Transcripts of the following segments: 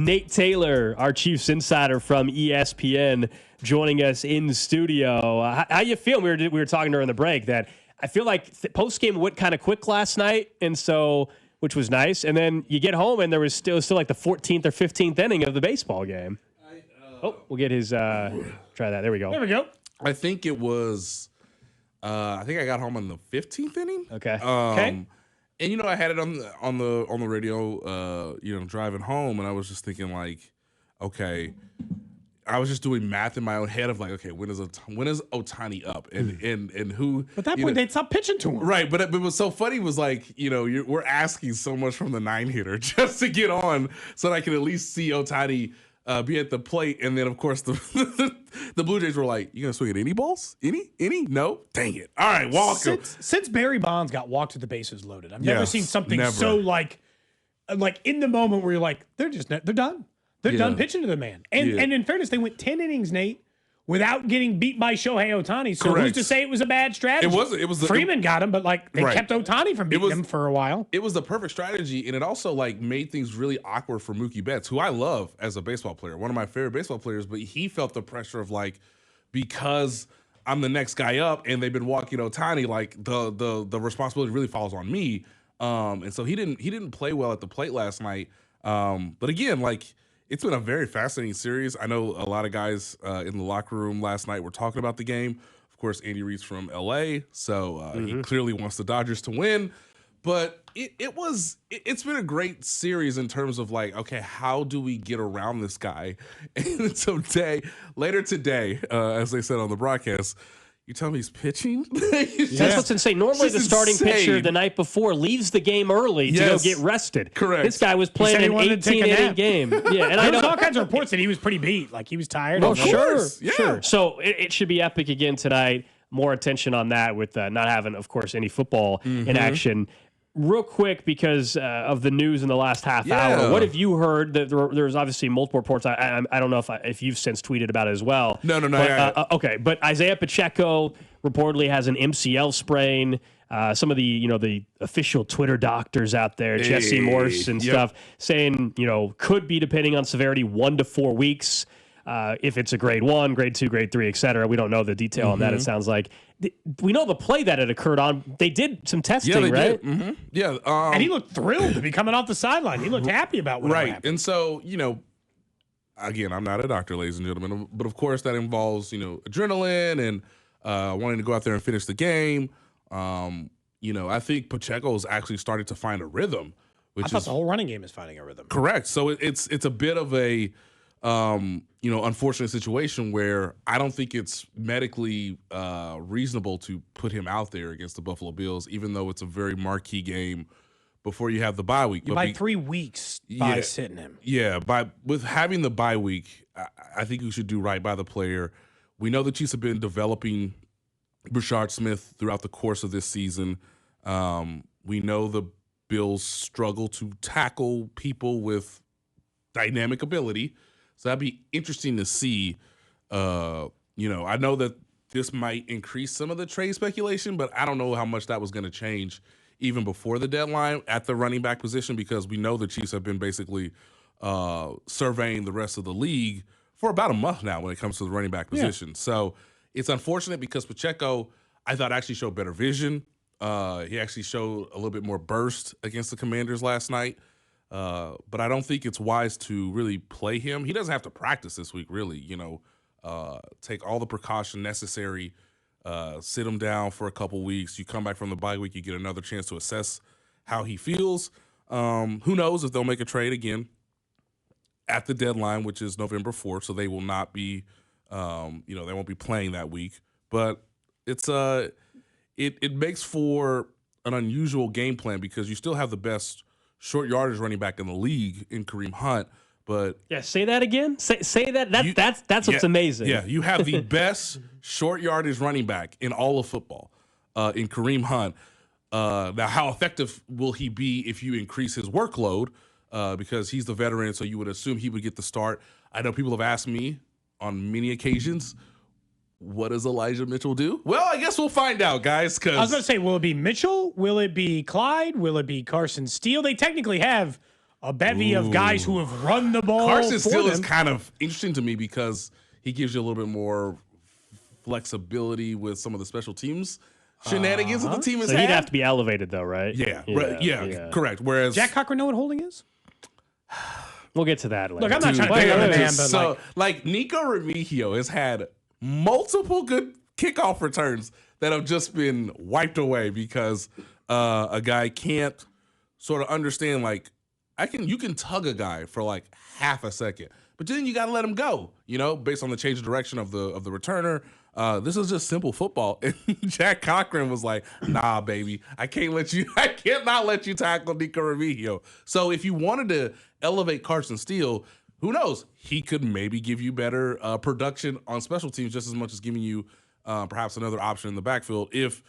Nate Taylor, our Chiefs insider from ESPN, joining us in the studio. How you feel? We were talking during the break that I feel like post game went kind of quick last night, and so which was nice. And then you get home, and there was still like the 14th or 15th inning of the baseball game. We'll get his try that. There we go. There we go. I think it was. I think I got home in the 15th inning. Okay. Okay. And I had it on the radio. Driving home, and I was just thinking like, okay. I was just doing math in my own head of like, okay, when is Ohtani up, and who? At that point, they'd stop pitching to him. Right, but what was so funny was like, we're asking so much from the 9-hitter just to get on, so that I could at least see Ohtani be at the plate, and then of course the Blue Jays were like, "You gonna swing at any balls? Any? No? Dang it! All right, walk him." Since Barry Bonds got walked with the bases loaded, I've never seen something so like in the moment where you're like, they're done. They're done pitching to the man. And in fairness, they went 10 innings, Nate, without getting beat by Shohei Ohtani. So who's to say it was a bad strategy? It was Freeman got him, but they kept Ohtani from beating him for a while. It was the perfect strategy, and it also made things really awkward for Mookie Betts, who I love as a baseball player, one of my favorite baseball players, but he felt the pressure of because I'm the next guy up and they've been walking Ohtani, the responsibility really falls on me. And so he didn't play well at the plate last night. But again, it's been a very fascinating series. I know a lot of guys in the locker room last night were talking about the game. Of course, Andy Reid's from L.A., so he clearly wants the Dodgers to win. But it's been a great series in terms of okay, how do we get around this guy? And so later today, as they said on the broadcast, you tell me he's pitching? That's what's insane. Normally, the starting pitcher the night before leaves the game early to go get rested. Correct. This guy was playing an 18-inning game. Yeah, and I know all kinds of reports that he was pretty beat, he was tired. Oh, sure. So it should be epic again tonight. More attention on that with not having, of course, any football in action. Real quick, because of the news in the last half hour, what have you heard? There's obviously multiple reports. I don't know if you've since tweeted about it as well. No. But, okay, but Isaiah Pacheco reportedly has an MCL sprain. Some of the official Twitter doctors out there, Jesse Morse and stuff, saying could be, depending on severity, 1 to 4 weeks. If it's a grade 1, grade 2, grade 3, et cetera. We don't know the detail on that. It sounds like we know the play that it occurred on. They did some testing, right? Mm-hmm. Yeah. And he looked thrilled to be coming off the sideline. He looked happy about what happened. And so, again, I'm not a doctor, ladies and gentlemen, but of course that involves, adrenaline and wanting to go out there and finish the game. I think Pacheco's actually started to find a rhythm. I thought the whole running game is finding a rhythm. Correct. So it's a bit of a unfortunate situation where I don't think it's medically reasonable to put him out there against the Buffalo Bills, even though it's a very marquee game before you have the bye week. By 3 weeks by sitting him. Yeah, with having the bye week, I think you should do right by the player. We know the Chiefs have been developing Brashard Smith throughout the course of this season. We know the Bills struggle to tackle people with dynamic ability. So that'd be interesting to see. I know that this might increase some of the trade speculation, but I don't know how much that was going to change even before the deadline at the running back position, because we know the Chiefs have been basically surveying the rest of the league for about a month now when it comes to the running back position. So it's unfortunate because Pacheco, I thought, actually showed better vision. He actually showed a little bit more burst against the Commanders last night. But I don't think it's wise to really play him. He doesn't have to practice this week, really. Take all the precaution necessary, sit him down for a couple weeks. You come back from the bye week, you get another chance to assess how he feels. Who knows if they'll make a trade again at the deadline, which is November 4th, so they will not be, they won't be playing that week. But it's it makes for an unusual game plan because you still have the best short yardage running back in the league in Kareem Hunt, but say that again. Say that. That's what's amazing. Yeah, you have the best short yardage running back in all of football in Kareem Hunt. Now, how effective will he be if you increase his workload? Because he's the veteran, so you would assume he would get the start. I know people have asked me on many occasions, what does Elijah Mitchell do? Well, I guess we'll find out, guys. I was going to say, will it be Mitchell? Will it be Clyde? Will it be Carson Steele? They technically have a bevy of guys who have run the ball. Carson Steele them. is kind of interesting to me because he gives you a little bit more flexibility with some of the special teams shenanigans that the team has so had. he'd have to be elevated, though, right? Yeah, correct. Whereas Jack Cochran know what holding is? We'll get to that later. Look, I'm not trying to pick on the man, but so Nico Remigio has had multiple good kickoff returns that have just been wiped away because a guy can't sort of understand, like, you can tug a guy for like half a second, but then you got to let him go, based on the change of direction of the returner. This is just simple football. And Jack Cochran was like, nah, baby, I cannot let you tackle Nico Remigio. So if you wanted to elevate Carson Steele, who knows? He could maybe give you better production on special teams just as much as giving you perhaps another option in the backfield if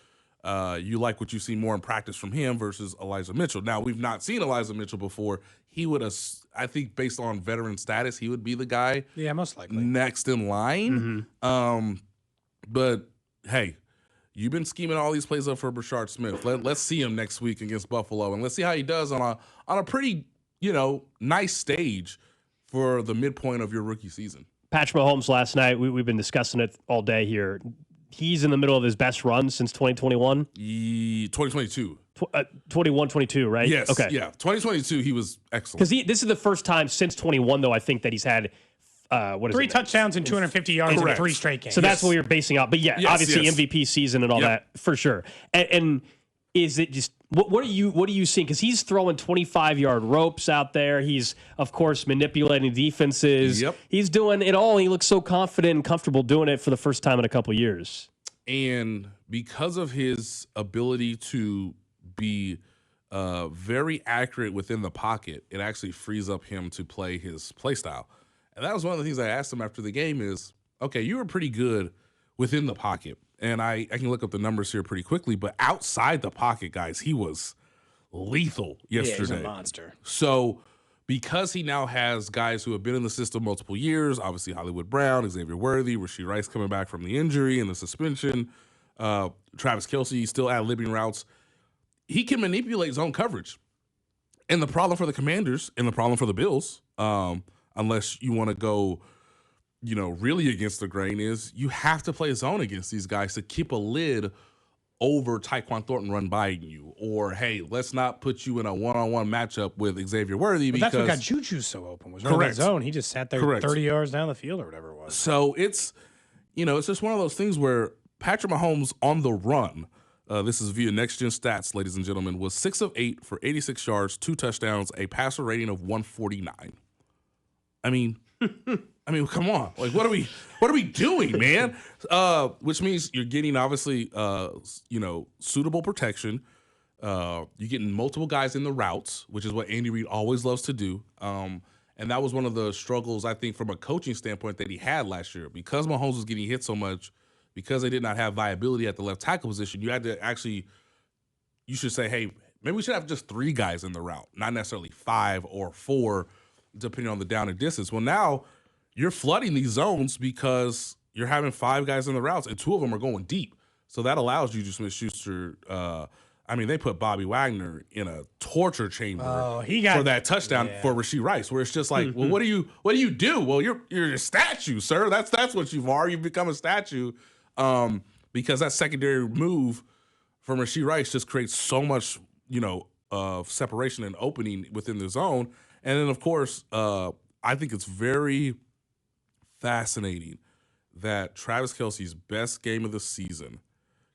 you like what you see more in practice from him versus Elijah Mitchell. Now, we've not seen Elijah Mitchell before. He would have, I think, based on veteran status, he would be the guy most likely next in line. But, hey, you've been scheming all these plays up for Brashard Smith. Let's see him next week against Buffalo, and let's see how he does on a pretty, nice stage for the midpoint of your rookie season. Patrick Mahomes last night, we've been discussing it all day here. He's in the middle of his best run since 2021? 2022. 21-22, right? Yes. Okay. Yeah. 2022, he was excellent. Because this is the first time since 21, though, I think that he's had, 3 touchdowtouchdowns and 250 yards in 3 straight games. So that's what we were basing out. But obviously MVP season and all that for sure. And is it just what are you seeing? Because he's throwing 25-yard ropes out there. He's of course manipulating defenses. Yep. He's doing it all. He looks so confident and comfortable doing it for the first time in a couple years. And because of his ability to be very accurate within the pocket, it actually frees up him to play his play style. And that was one of the things I asked him after the game is, okay, you were pretty good within the pocket. And I can look up the numbers here pretty quickly, but outside the pocket, guys, he was lethal yesterday. Yeah, he's a monster. So because he now has guys who have been in the system multiple years, obviously Hollywood Brown, Xavier Worthy, Rashee Rice coming back from the injury and the suspension, Travis Kelce still ad-libbing routes, he can manipulate zone coverage. And the problem for the Commanders and the problem for the Bills, unless you want to go really against the grain, is you have to play zone against these guys to keep a lid over Tyquan Thornton run by you. Or, hey, let's not put you in a one-on-one matchup with Xavier Worthy because that's what got Juju so open was running zone. He just sat there 30 yards down the field or whatever it was. So it's just one of those things where Patrick Mahomes on the run, this is via Next Gen Stats, ladies and gentlemen, was 6 of 8 for 86 yards, 2 touchdowns, a passer rating of 149. I mean, come on. Like, what are we doing, man? Which means you're getting obviously, suitable protection. You're getting multiple guys in the routes, which is what Andy Reid always loves to do. And that was one of the struggles, I think, from a coaching standpoint that he had last year. Because Mahomes was getting hit so much, because they did not have viability at the left tackle position, you had to actually, you should say, hey, maybe we should have just 3 guys in the route, not necessarily 5 or 4, depending on the down and distance. Well, now you're flooding these zones because you're having 5 guys in the routes and 2 of them are going deep. So that allows Juju Smith-Schuster. They put Bobby Wagner in a torture chamber for that touchdown for Rashee Rice, where it's just like, well, what do you do? Well, you're a statue, sir. That's what you are. You've become a statue because that secondary move from Rashee Rice just creates so much, separation and opening within the zone. And then, of course, I think it's very fascinating that Travis Kelce's best game of the season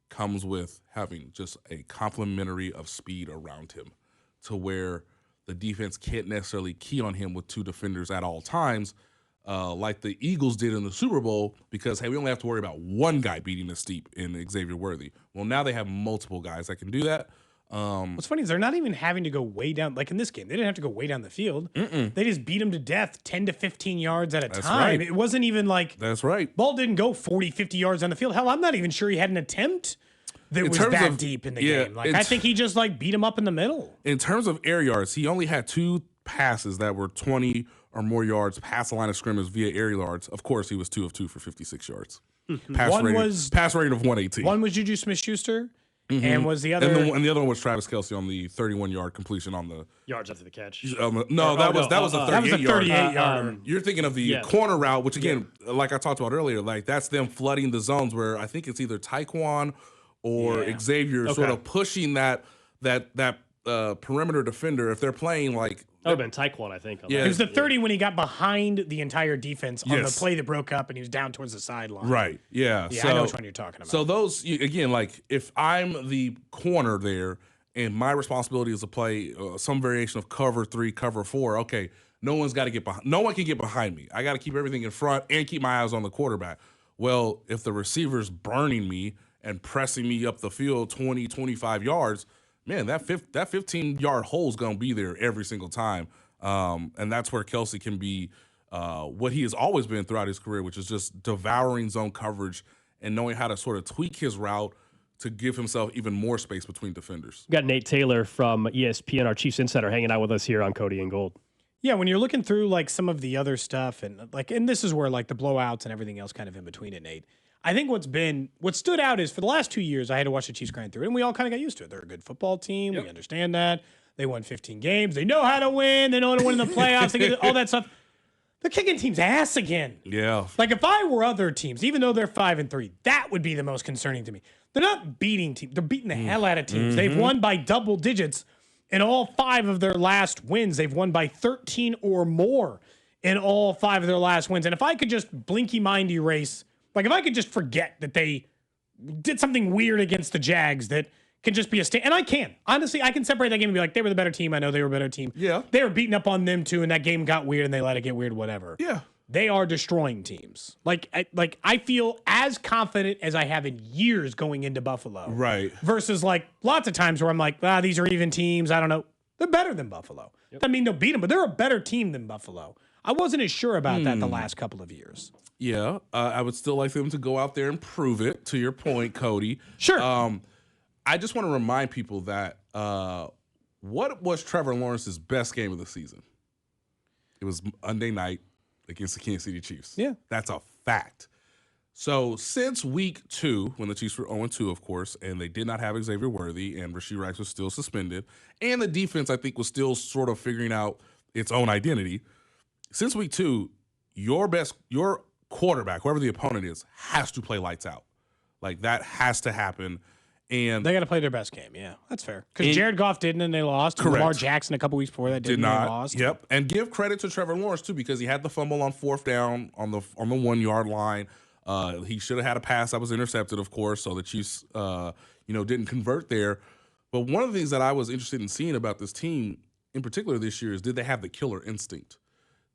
comes with having just a complementary of speed around him to where the defense can't necessarily key on him with 2 defenders at all times like the Eagles did in the Super Bowl because, hey, we only have to worry about 1 guy beating us deep in Xavier Worthy. Well, now they have multiple guys that can do that. What's funny is they're not even having to go way down. Like in this game, they didn't have to go way down the field. They just beat him to death 10 to 15 yards at a time. Right. It wasn't even like that's right. Ball didn't go 40, 50 yards on the field. Hell, I'm not even sure he had an attempt that was that deep in the game. Like I think he just beat him up in the middle. In terms of air yards, he only had 2 passes that were 20 or more yards past the line of scrimmage via air yards. Of course, he was 2 of 2 for 56 yards. Pass rating of 118. One was Juju Smith-Schuster. And was the other and the other one was Travis Kelce on the 31-yard completion on the yards after the catch. That was a 38-yarder. You're thinking of the corner route, which again, like I talked about earlier, like that's them flooding the zones where I think it's either Taekwon or Xavier sort of pushing that perimeter defender. If they're playing like that would have been Taekwon, I think. It was the 30 when he got behind the entire defense on the play that broke up and he was down towards the sideline. Right. Yeah. Yeah, I know which one you're talking about. So those, again, like if I'm the corner there and my responsibility is to play some variation of cover 3, cover 4, okay, no one can get behind me. I got to keep everything in front and keep my eyes on the quarterback. Well, if the receiver's burning me and pressing me up the field 20, 25 yards, man, that 15-yard hole is going to be there every single time. And that's where Kelce can be what he has always been throughout his career, which is just devouring zone coverage and knowing how to sort of tweak his route to give himself even more space between defenders. We got Nate Taylor from ESPN, our Chiefs insider, hanging out with us here on Cody and Gold. Yeah, when you're looking through like some of the other stuff and this is where like the blowouts and everything else kind of in between it, Nate. I think what stood out is for the last 2 years, I had to watch the Chiefs grind through it, and we all kind of got used to it. They're a good football team. Yep. We understand that. They won 15 games. They know how to win. They know how to win in the playoffs. They get all that stuff. They're kicking teams' ass again. Yeah. Like if I were other teams, even though they're 5-3, that would be the most concerning to me. They're not beating teams. They're beating the hell out of teams. They've won by double digits in all 5 of their last wins. They've won by 13 or more in all 5 of their last wins. And if I could just blinky mind erase, like if I could just forget that they did something weird against the Jags that can just be and I can. Honestly, I can separate that game and be like, they were the better team. I know they were a better team. Yeah. They were beating up on them too, and that game got weird and they let it get weird, whatever. Yeah. They are destroying teams. I feel as confident as I have in years going into Buffalo. Right. Versus like lots of times where I'm like, these are even teams. I don't know. They're better than Buffalo. Yep. I mean, they'll beat them, but they're a better team than Buffalo. I wasn't as sure about that the last couple of years. Yeah, I would still like them to go out there and prove it, to your point, Cody. Sure. I just want to remind people that what was Trevor Lawrence's best game of the season? It was Monday night against the Kansas City Chiefs. Yeah. That's a fact. So since week 2, when the Chiefs were 0-2, of course, and they did not have Xavier Worthy and Rashee Rice was still suspended, and the defense, I think, was still sort of figuring out its own identity. Since week 2, your quarterback, whoever the opponent is, has to play lights out. Like, that has to happen. And they got to play their best game. Yeah, that's fair. Because Jared Goff didn't, and they lost. Correct. Lamar Jackson a couple weeks before that did not. And they lost. Yep. And give credit to Trevor Lawrence too, because he had the fumble on 4th down on the 1-yard line. He should have had a pass that was intercepted, of course. So the Chiefs, didn't convert there. But one of the things that I was interested in seeing about this team, in particular this year, is did they have the killer instinct?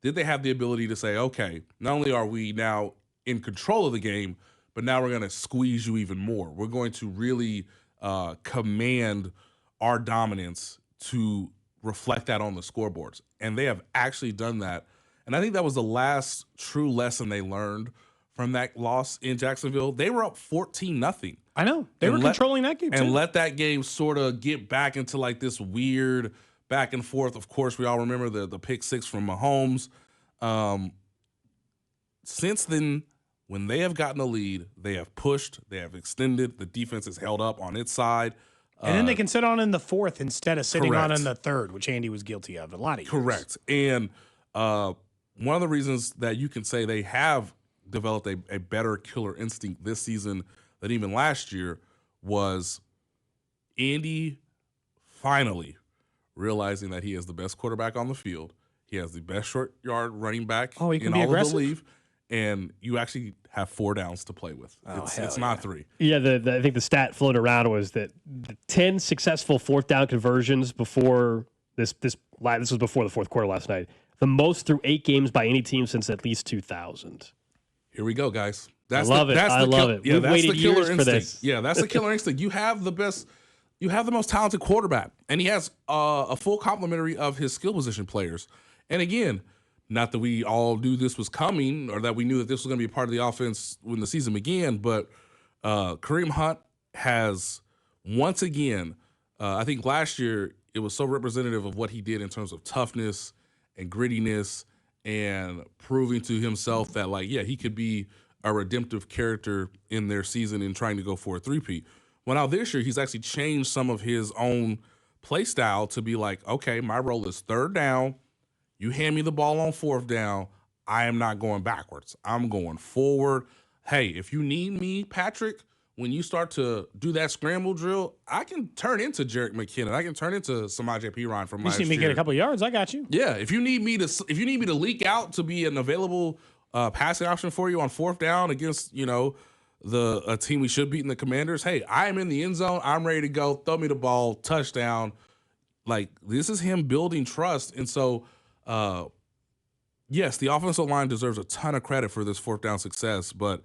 Did they have the ability to say, okay, not only are we now in control of the game, but now we're going to squeeze you even more. We're going to really command our dominance to reflect that on the scoreboards. And they have actually done that. And I think that was the last true lesson they learned from that loss in Jacksonville. They were up 14-0. I know. They were controlling that game too. And let that game sort of get back into like this weird back and forth. Of course, we all remember the pick 6 from Mahomes. Since then, when they have gotten a lead, they have pushed, they have extended, the defense is held up on its side. And then they can sit on in the 4th instead of sitting on in the 3rd, which Andy was guilty of a lot of years. Correct. And one of the reasons that you can say they have developed a better killer instinct this season than even last year was Andy finally realizing that he is the best quarterback on the field. He has the best short yard running back in all aggressive? of the league. And you actually have 4 downs to play with. It's not 3. Yeah, I think the stat floated around was that the 10 successful 4th down conversions before this was before the 4th quarter last night. The most through 8 games by any team since at least 2000. Here we go, guys. I love it. Yeah, We've waited years instinct. for this. Yeah, that's the killer instinct. You have the best. You have the most talented quarterback, and he has a full complementary of his skill position players. And again, not that we all knew this was coming or that we knew that this was going to be a part of the offense when the season began, but Kareem Hunt has once again, I think last year it was so representative of what he did in terms of toughness and grittiness and proving to himself that, like, yeah, he could be a redemptive character in their season and trying to go for a 3-peat. Well, now this year, he's actually changed some of his own play style to be like, okay, my role is third down. You hand me the ball on fourth down. I am not going backwards. I'm going forward. Hey, if you need me, Patrick, when you start to do that scramble drill, I can turn into Jerick McKinnon. I can turn into Samaje Perine from last year. You see me get a couple of yards, I got you. Yeah, if you need me to leak out to be an available passing option for you on fourth down against, a team we should beat in the Commanders, hey, I am in the end zone. I'm ready to go. Throw me the ball, touchdown. Like, this is him building trust. And so, yes, the offensive line deserves a ton of credit for this fourth down success, but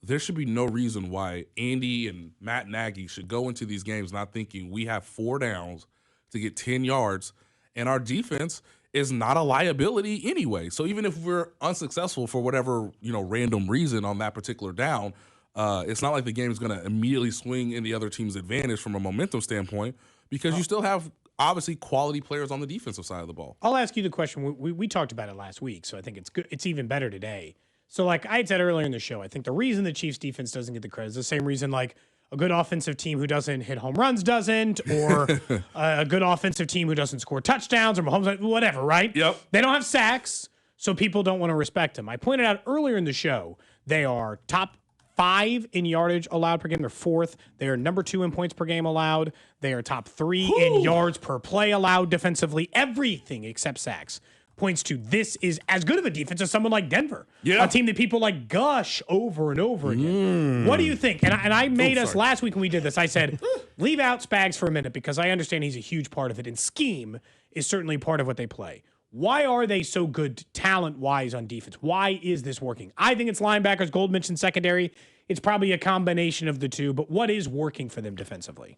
there should be no reason why Andy and Matt Nagy should go into these games not thinking we have 4 downs to get 10 yards, and our defense is not a liability anyway. So even if we're unsuccessful for whatever, random reason on that particular down, it's not like the game is going to immediately swing in the other team's advantage from a momentum standpoint, because you still have obviously quality players on the defensive side of the ball. I'll ask you the question. We talked about it last week, so I think it's good. It's even better today. So like I had said earlier in the show, I think the reason the Chiefs defense doesn't get the credit is the same reason like a good offensive team who doesn't hit home runs doesn't, or a good offensive team who doesn't score touchdowns or Mahomes, whatever, right? Yep. They don't have sacks, so people don't want to respect them. I pointed out earlier in the show, they are top 5 in yardage allowed per game. They're 4th. They are number 2 in points per game allowed. They are top 3 in yards per play allowed defensively. Everything except sacks points to this is as good of a defense as someone like Denver. Yeah. A team that people like gush over and over again. What do you think? And I made us last week when we did this, I said, leave out Spags for a minute because I understand he's a huge part of it. And scheme is certainly part of what they play. Why are they so good talent-wise on defense? Why is this working? I think it's linebackers. Gold mentioned secondary. It's probably a combination of the two, but what is working for them defensively?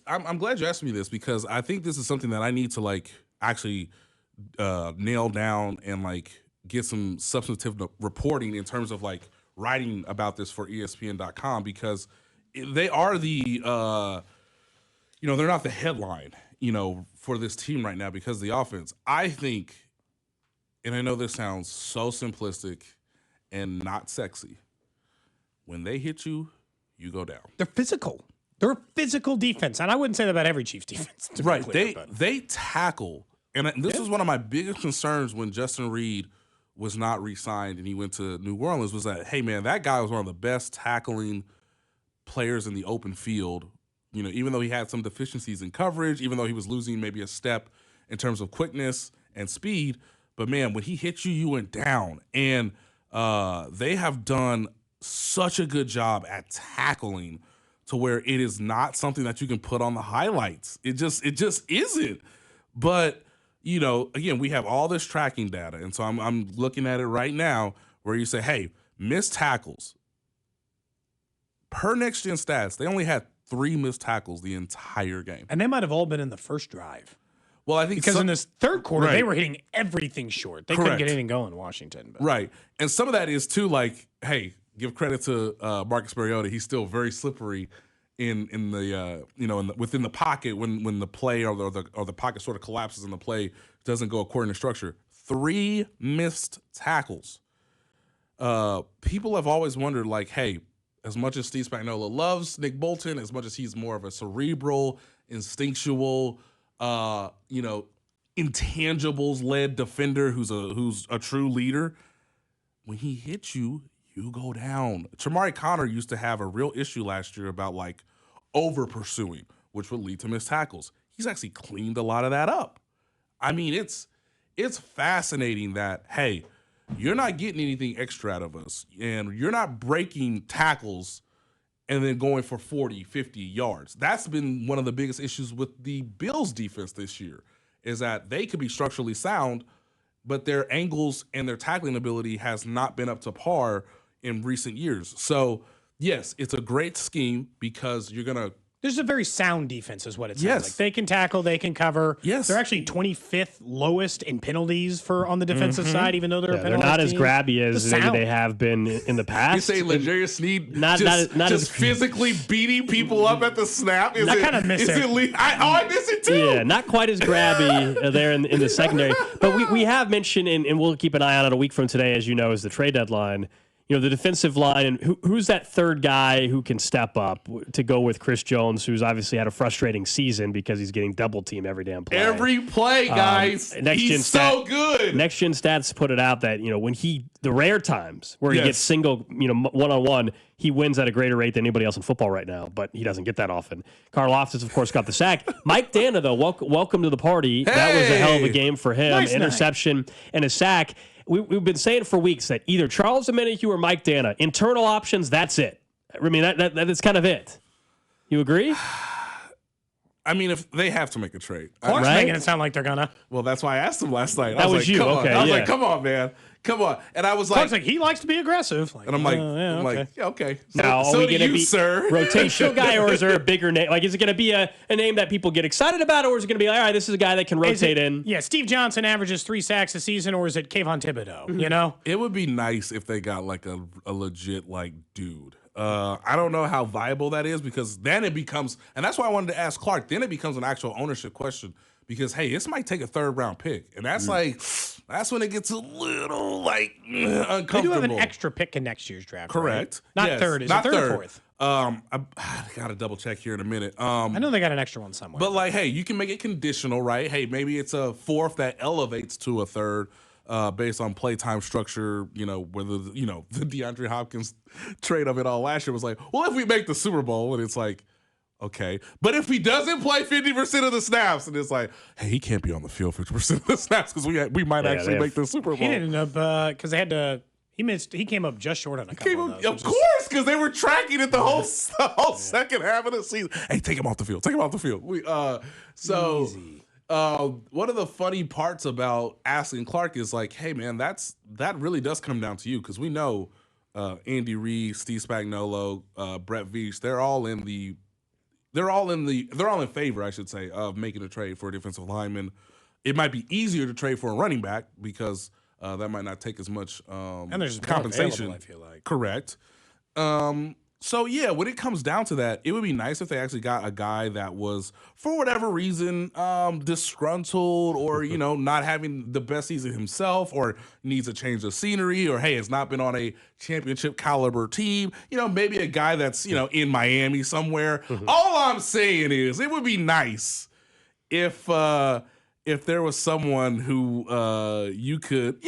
I'm glad you asked me this, because I think this is something that I need to actually nail down and get some substantive reporting in terms of writing about this for ESPN.com, because they are the they're not the headline for this team right now because of the offense. I think, and I know this sounds so simplistic and not sexy, when they hit you, you go down. They're physical. They're a physical defense, and I wouldn't say that about every Chiefs defense. Right? They tackle. And this was one of my biggest concerns when Justin Reed was not re-signed and he went to New Orleans, was that, hey, man, that guy was one of the best tackling players in the open field, even though he had some deficiencies in coverage, even though he was losing maybe a step in terms of quickness and speed. But, man, when he hit you, you went down. And they have done such a good job at tackling to where it is not something that you can put on the highlights. It just isn't. But again, we have all this tracking data, and so I'm looking at it right now where you say, hey, missed tackles. Per Next Gen Stats, they only had 3 missed tackles the entire game. And they might have all been in the first drive. Well, I think because in this third quarter, right, they were hitting everything short. They couldn't get anything going in Washington. But. Right. And some of that is, too, hey, give credit to Marcus Mariota. He's still very slippery in the within the pocket when the play or the pocket sort of collapses and the play doesn't go according to structure. 3 missed tackles. People have always wondered, hey, as much as Steve Spagnuolo loves Nick Bolton, as much as he's more of a cerebral, instinctual, intangibles-led defender who's a true leader, when he hits you, you go down. Chamari Connor used to have a real issue last year about over pursuing, which would lead to missed tackles. He's actually cleaned a lot of that up. I mean, it's fascinating that, hey, you're not getting anything extra out of us, and you're not breaking tackles and then going for 40, 50 yards. That's been one of the biggest issues with the Bills defense this year, is that they could be structurally sound, but their angles and their tackling ability has not been up to par in recent years. So, yes, it's a great scheme because you're going to This is a very sound defense is what it sounds Yes. like. They can tackle, they can cover. Yes. They're actually 25th lowest in penalties on the defensive side, even though they're a they're penalty not as team. grabby as The maybe sound. they have been in the You past. say L'Jarius Sneed Not just as- physically beating people up at the snap? Is I it- kinda miss is it. I miss it too. Yeah, not quite as grabby there in the secondary. But we have mentioned, and we'll keep an eye on it a week from today, as you know, is the trade deadline. the defensive line, and who's that third guy who can step up to go with Chris Jones, who's obviously had a frustrating season because he's getting double teamed every damn play. Every play, guys. He's so good. Next Gen Stats put it out that, when the rare times where he gets single, one-on-one, he wins at a greater rate than anybody else in football right now, but he doesn't get that often. Karlaftis, of course, got the sack. Mike Dana, though, welcome to the party. Hey! That was a hell of a game for him. Nice interception and a sack. We've been saying for weeks that either Charles Omenihu or Mike Dana, internal options, that's it. I mean, that's kind of it. You agree? I mean, if they have to make a trade. Clark's making it sound like they're gonna. Well, that's why I asked him last night. That was you. Okay, I was like, come on, man. Come on. And I was Clark's like, he likes to be aggressive. And I'm like, okay. Now, so are we do you, sir. Rotational guy, or is there a bigger name? Like, is it going to be a name that people get excited about, or is it going to be, all right, this is a guy that can rotate in? Yeah, Steve Johnson averages 3 sacks a season, or is it Kayvon Thibodeau, It would be nice if they got, like, a legit, like, dude. I don't know how viable that is, because then it becomes, and that's why I wanted to ask Clark, then it becomes an actual ownership question, because, hey, this might take a 3rd-round pick, and that's that's when it gets a little, uncomfortable. They do have an extra pick in next year's draft, correct? Right? Not third. Is it third or 4th? I got to double check here in a minute. I know they got an extra one somewhere. But, hey, you can make it conditional, right? Hey, maybe it's a 4th that elevates to a 3rd. Based on playtime structure, whether the DeAndre Hopkins trade of it all last year was like, well, if we make the Super Bowl, and it's like, okay, but if he doesn't play 50% of the snaps, and it's like, hey, he can't be on the field 50% of the snaps because we might actually make the Super Bowl. He didn't end up because they had to. He missed. He came up just short on a couple of those. Of course, because they were tracking it the whole second half of the season. Hey, take him off the field. Take him off the field. Easy. One of the funny parts about asking Clark is like, hey man, that really does come down to you, because we know Andy Reid, Steve Spagnuolo, Brett Veach, they're all in favor, I should say, of making a trade for a defensive lineman. It might be easier to trade for a running back because that might not take as much and there's compensation. I feel like. Correct. So, yeah, when it comes down to that, it would be nice if they actually got a guy that was, for whatever reason, disgruntled or, not having the best season himself, or needs a change of scenery, or, hey, has not been on a championship caliber team. Maybe a guy that's, in Miami somewhere. All I'm saying is it would be nice if there was someone who you could,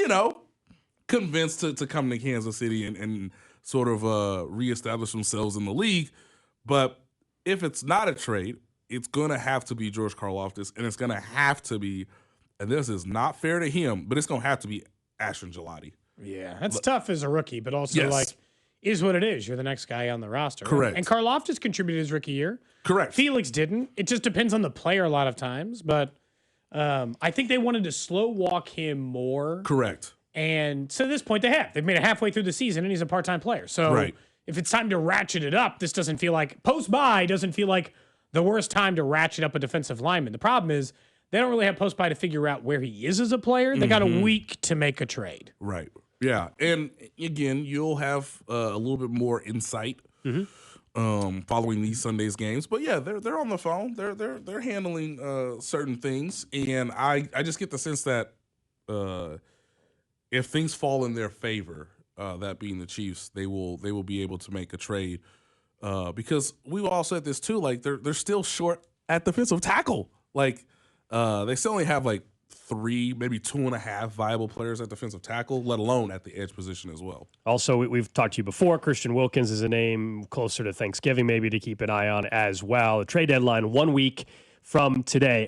convince to come to Kansas City and sort of reestablish themselves in the league. But if it's not a trade, it's going to have to be George Karlaftis, and it's going to have to be, and this is not fair to him, but it's going to have to be Ashton Gelati. Yeah, that's tough as a rookie, but also is what it is. You're the next guy on the roster. Correct. And Karlaftis contributed his rookie year. Correct. Felix didn't. It just depends on the player a lot of times, but I think they wanted to slow walk him more. Correct. And so at this point, they've made it halfway through the season, and he's a part-time player. So if it's time to ratchet it up, this doesn't feel like post-bye doesn't feel like the worst time to ratchet up a defensive lineman. The problem is they don't really have post-bye to figure out where he is as a player. They got a week to make a trade. Right. Yeah. And again, you'll have a little bit more insight following these Sunday's games. But yeah, they're on the phone. They're handling certain things, and I just get the sense that if things fall in their favor, that being the Chiefs, they will be able to make a trade because we've all said this too. Like they're still short at defensive tackle. Like they still only have like 3, maybe 2.5 viable players at defensive tackle, let alone at the edge position as well. Also, we've talked to you before. Christian Wilkins is a name closer to Thanksgiving, maybe to keep an eye on as well. The trade deadline 1 week from today.